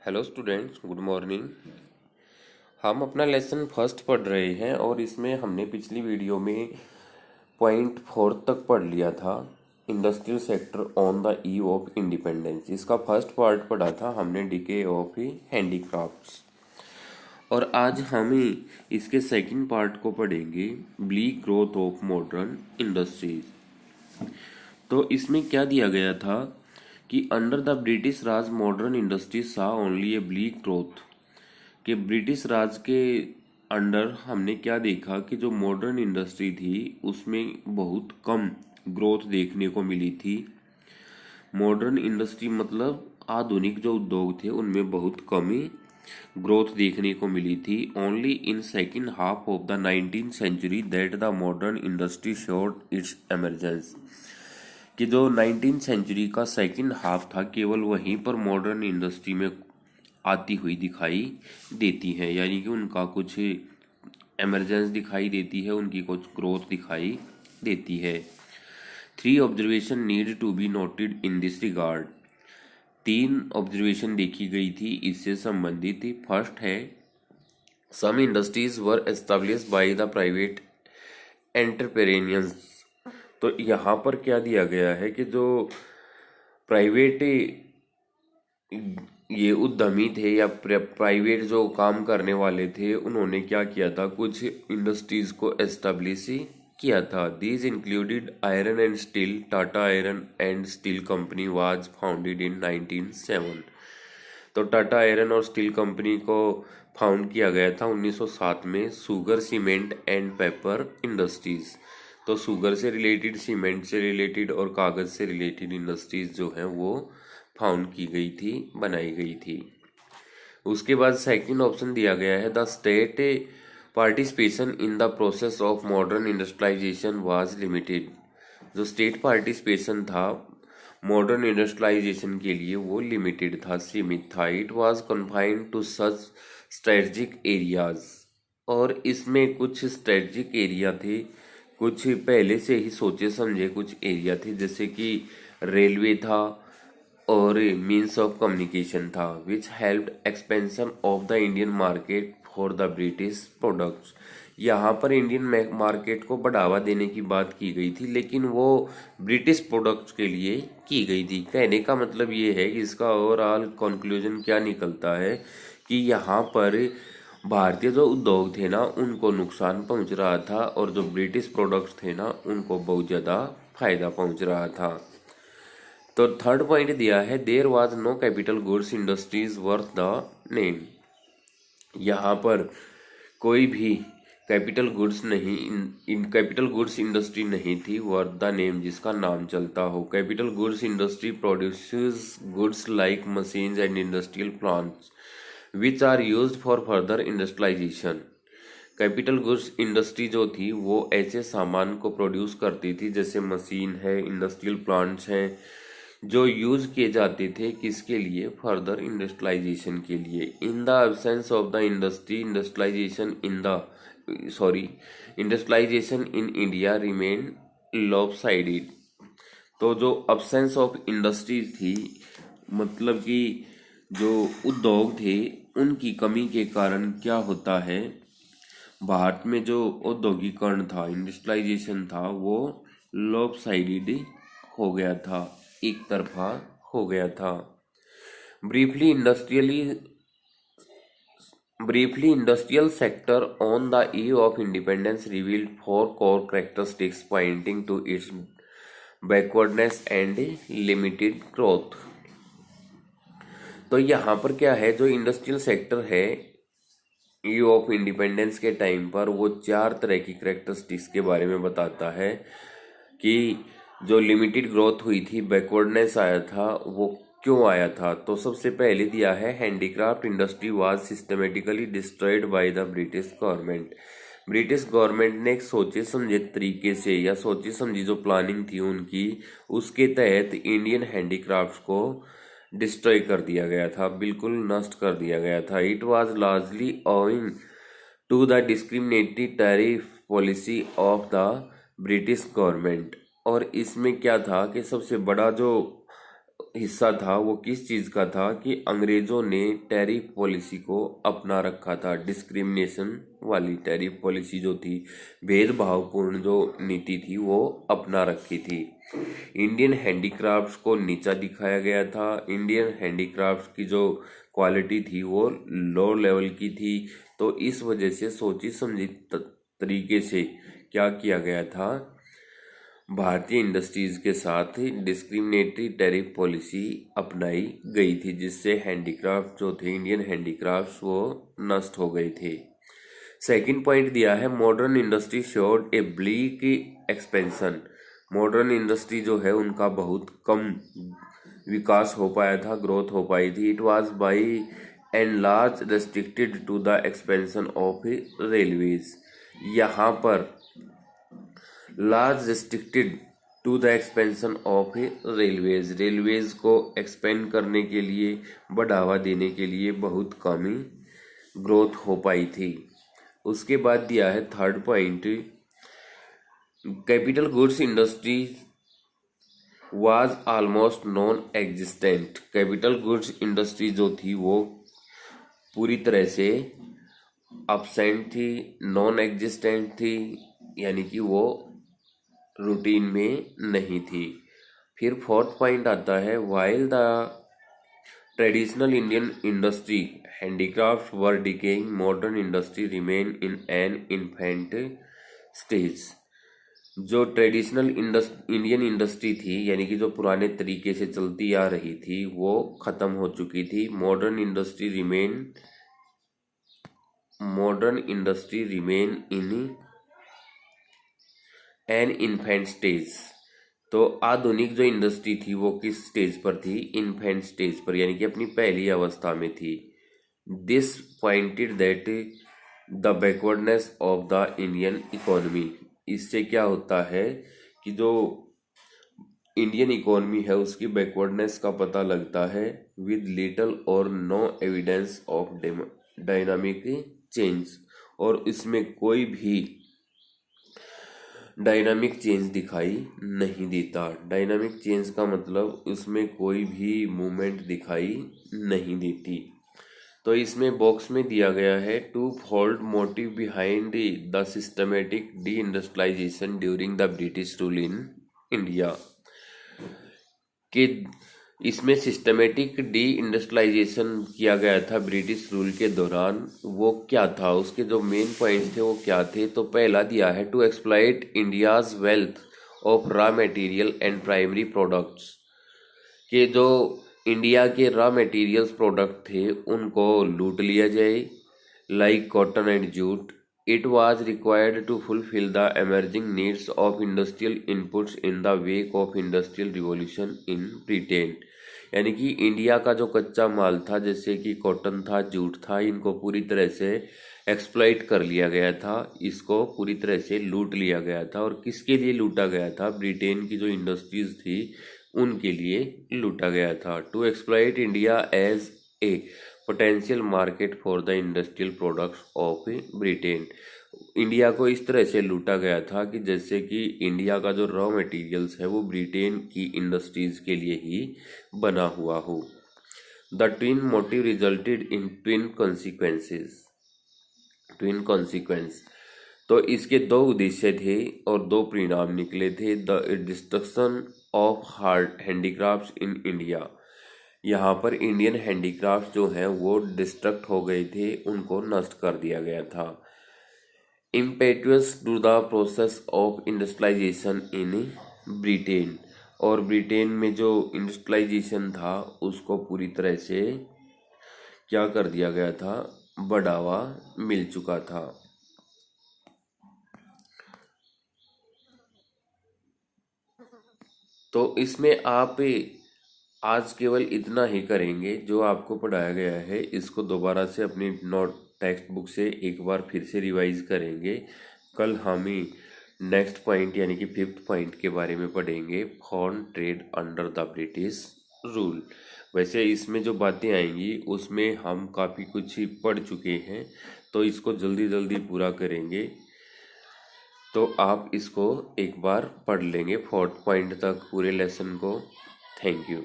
Hello students, good morning. हम अपना lesson first पढ़ रहे हैं और इसमें हमने पिछली वीडियो में पॉइंट 4 तक पढ़ लिया था। Industrial sector on the eve of independence, इसका फर्स्ट पार्ट पढ़ा था हमने, डीके ऑफ हैंडीक्राफ्ट्स। और आज हम इसके सेकंड पार्ट को पढ़ेंगे, bleak growth of modern industries. तो इसमें क्या दिया गया था कि under the British Raj modern industry सा ओनली ए ब्लीक ग्रोथ, कि ब्रिटिश राज के अंडर हमने क्या देखा कि जो मॉडर्न इंडस्ट्री थी उसमें बहुत कम ग्रोथ देखने को मिली थी। मॉडर्न इंडस्ट्री मतलब आधुनिक जो उद्योग थे उनमें बहुत कमी ग्रोथ देखने को मिली थी। Only in second half of the 19th century that the modern industry showed its emergence, कि जो 19th सेंचुरी का सेकंड हाफ था केवल वहीं पर मॉडर्न इंडस्ट्री में आती हुई दिखाई देती है, यानी कि उनका कुछ एमरजेंस दिखाई देती है, उनकी कुछ ग्रोथ दिखाई देती है। 3 observation need to be noted in this regard, 3 observation देखी गई थी इससे संबंधित थी। फर्स्ट है, some industries were established by the private entrepreneurs. तो यहाँ पर क्या दिया गया है कि जो प्राइवेट ये उद्यमी थे या प्राइवेट जो काम करने वाले थे उन्होंने क्या किया था, कुछ इंडस्ट्रीज को एस्टेब्लिश किया था। These included iron and steel. Tata iron and steel company was founded in 1907। तो टाटा आयरन और स्टील कंपनी को फाउंड किया गया था 1907 में। Sugar, cement and paper industries, तो शुगर से रिलेटेड, सीमेंट से रिलेटेड और कागज से रिलेटेड इंडस्ट्रीज जो हैं वो फाउंड की गई थी, बनाई गई थी। उसके बाद सेकंड ऑप्शन दिया गया है, the state participation in the process of modern industrialisation was limited. जो स्टेट पार्टिसिपेशन था मॉडर्न इंडस्ट्रियलाइजेशन के लिए वो लिमिटेड था, सीमित था। It was confined to such strategic areas, और इसमें कुछ स्ट्रेटजिक एरिया थे, कुछ पहले से ही सोचे समझे कुछ एरिया थे, जैसे कि रेलवे था और मीन्स ऑफ कम्युनिकेशन था, which helped expansion of the Indian market for the British products. यहाँ पर इंडियन मार्केट को बढ़ावा देने की बात की गई थी, लेकिन वो ब्रिटिश प्रोडक्ट्स के लिए की गई थी। कहने का मतलब ये है कि इसका ओवरऑल कंक्लूजन क्या निकलता है कि यहाँ पर भारतीय जो उद्योग थे ना उनको नुकसान पहुंच रहा था, और जो ब्रिटिश प्रोडक्ट्स थे ना उनको बहुत ज़्यादा फायदा पहुंच रहा था। तो थर्ड पॉइंट दिया है, there was no capital goods industries worth the name. यहाँ पर कोई भी कैपिटल गुड्स नहीं, कैपिटल गुड्स इंडस्ट्री नहीं थी वर्थ द नेम, जिसका नाम चलता हो। Capital goods industry produces goods like machines and industrial plants which are used for further industrialisation. Capital goods industry जो थी वो ऐसे सामान को प्रोड्यूस करती थी जैसे मशीन है, इंडस्ट्रियल प्लांट्स हैं, जो यूज किए जाते थे किसके लिए, फर्दर इंडस्ट्रियलाइजेशन के लिए। In the absence of the industry, industrialization in India remain lopsided. तो जो एब्सेंस ऑफ इंडस्ट्री थी, मतलब कि जो उद्योग थे उनकी कमी के कारण क्या होता है, भारत में जो औद्योगिकरण था, इंडस्ट्रियलाइजेशन था, वो लॉपसाइडेड हो गया था, एक तरफा हो गया था। Briefly industrial sector on the eve of independence revealed 4 core characteristics pointing to its backwardness and limited growth. तो यहाँ पर क्या है, जो इंडस्ट्रियल सेक्टर है ईव ऑफ इंडिपेंडेंस के टाइम पर, वो 4 तरह की कैरेक्टरिस्टिक्स के बारे में बताता है कि जो लिमिटेड ग्रोथ हुई थी, बैकवर्डनेस आया था, वो क्यों आया था। तो सबसे पहले दिया है, handicraft industry was systematically destroyed by the British government. British government ने एक सोचे समझे तरीके से, या सोची समझी जो प्लानिंग थी उनकी, उसके तहत इंडियन हैंडीक्राफ्ट्स को डिस्ट्रॉय कर दिया गया था, बिल्कुल नष्ट कर दिया गया था। It was largely owing to the discriminatory tariff policy of the British government. और इसमें क्या था कि सबसे बड़ा जो हिस्सा था वो किस चीज का था कि अंग्रेजों ने टैरिफ पॉलिसी को अपना रखा था। डिस्क्रिमिनेशन वाली टैरिफ पॉलिसी जो थी, भेदभावपूर्ण जो नीति थी, वो अपना रखी थी। इंडियन हैंडीक्राफ्ट्स को नीचा दिखाया गया था। इंडियन हैंडीक्राफ्ट्स की जो क्वालिटी थी वो लो लेवल की थी। तो इस वजह से सोची समझी तरीके से क्या किया गया था, भारतीय इंडस्ट्रीज के साथ डिस्क्रिमिनेटरी टैरिफ पॉलिसी अपनाई गई थी, जिससे हैंडीक्राफ्ट जो थे, इंडियन हैंडीक्राफ्ट्स, वो नष्ट हो गए थे। सेकंड पॉइंट दिया है मॉडर्न इंडस्ट्री शोड ए ब्लीक एक्सपेंशन। मॉडर्न इंडस्ट्री जो है उनका बहुत कम विकास हो पाया था, ग्रोथ हो पाई थी। It was by and large restricted to the expansion of railways. यहाँ पर large restricted to the expansion of railways, railways को एक्सपेंड करने के लिए, बढ़ावा देने के लिए बहुत कम ग्रोथ हो पाई थी। उसके बाद दिया है third point, capital goods industry was almost non existent. Capital goods industry जो थी वो पूरी तरह से अब्सेंट थी, नॉन एग्जिस्टेंट थी, यानी कि वो रूटीन में नहीं थी। फिर फोर्थ पॉइंट आता है while the traditional Indian industry handicraft were decaying, modern industry remain in an infant stage. जो ट्रेडिशनल इंडियन इंडस्ट्री थी, यानी कि जो पुराने तरीके से चलती आ रही थी, वो खत्म हो चुकी थी। Modern industry remain in an infant stage. तो आधुनिक जो इंडस्ट्री थी वो किस स्टेज पर थी? इन्फेंट स्टेज पर, यानी कि अपनी पहली अवस्था में थी। This pointed that the backwardness of the Indian economy. इससे क्या होता है कि जो इंडियन इकोनॉमी है उसकी बैकवर्डनेस का पता लगता है विद लिटिल और no evidence of dynamic change. और इसमें कोई भी डायनामिक चेंज दिखाई नहीं देता। डायनामिक चेंज का मतलब उसमें कोई भी मूवमेंट दिखाई नहीं देती। तो इसमें बॉक्स में दिया गया है twofold motive behind the systematic deindustrialization during the British rule in India. कि इसमें सिस्टमेटिक डी इंडस्ट्रियलाइजेशन किया गया था ब्रिटिश रूल के दौरान, वो क्या था, उसके जो मेन पॉइंट्स थे वो क्या थे। तो पहला दिया है to exploit India's wealth of raw material and primary products. के जो इंडिया के रॉ मटेरियल्स प्रोडक्ट थे उनको लूट लिया जाए, like cotton and jute. It was required to fulfil the emerging needs of industrial inputs in the wake of industrial revolution in Britain. यानी कि इंडिया का जो कच्चा माल था, जैसे कि कॉटन था, जूट था, इनको पूरी तरह से एक्सप्लॉइट कर लिया गया था, इसको पूरी तरह से लूट लिया गया था। और किसके लिए लूटा गया था? ब्रिटेन की जो इंडस्ट्रीज थी उनके लिए लूटा गया था। To exploit India as a potential market for the industrial products of Britain. India को इस तरह से लूटा गया था कि जैसे कि इंडिया का जो रॉ मटेरियल्स है वो ब्रिटेन की इंडस्ट्रीज के लिए ही बना हुआ हो। The twin motive resulted in twin consequence. तो इसके दो उद्देश्य थे और दो परिणाम निकले थे। The destruction of hard handicrafts in India. यहाँ पर इंडियन हैंडीक्राफ्ट जो हैं वो डिस्ट्रक्ट हो गए थे, उनको नष्ट कर दिया गया था। Impetus to the process of industrialization in Britain. और ब्रिटेन में जो इंडस्ट्रियलाइजेशन था उसको पूरी तरह से क्या कर दिया गया था? बढ़ावा मिल चुका था। तो इसमें आप आज केवल इतना ही करेंगे, जो आपको पढ़ाया गया है इसको दोबारा से अपनी नोट टेक्स्ट बुक से एक बार फिर से रिवाइज करेंगे। कल हम ही नेक्स्ट पॉइंट यानी कि फिफ्थ पॉइंट के बारे में पढ़ेंगे, foreign trade under the British rule. वैसे इसमें जो बातें आएंगी उसमें हम काफ़ी कुछ ही पढ़ चुके हैं, तो इसको जल्दी जल्दी पूरा करेंगे। तो आप इसको एक बार पढ़ लेंगे फोर्थ पॉइंट तक पूरे लेसन को। Thank you.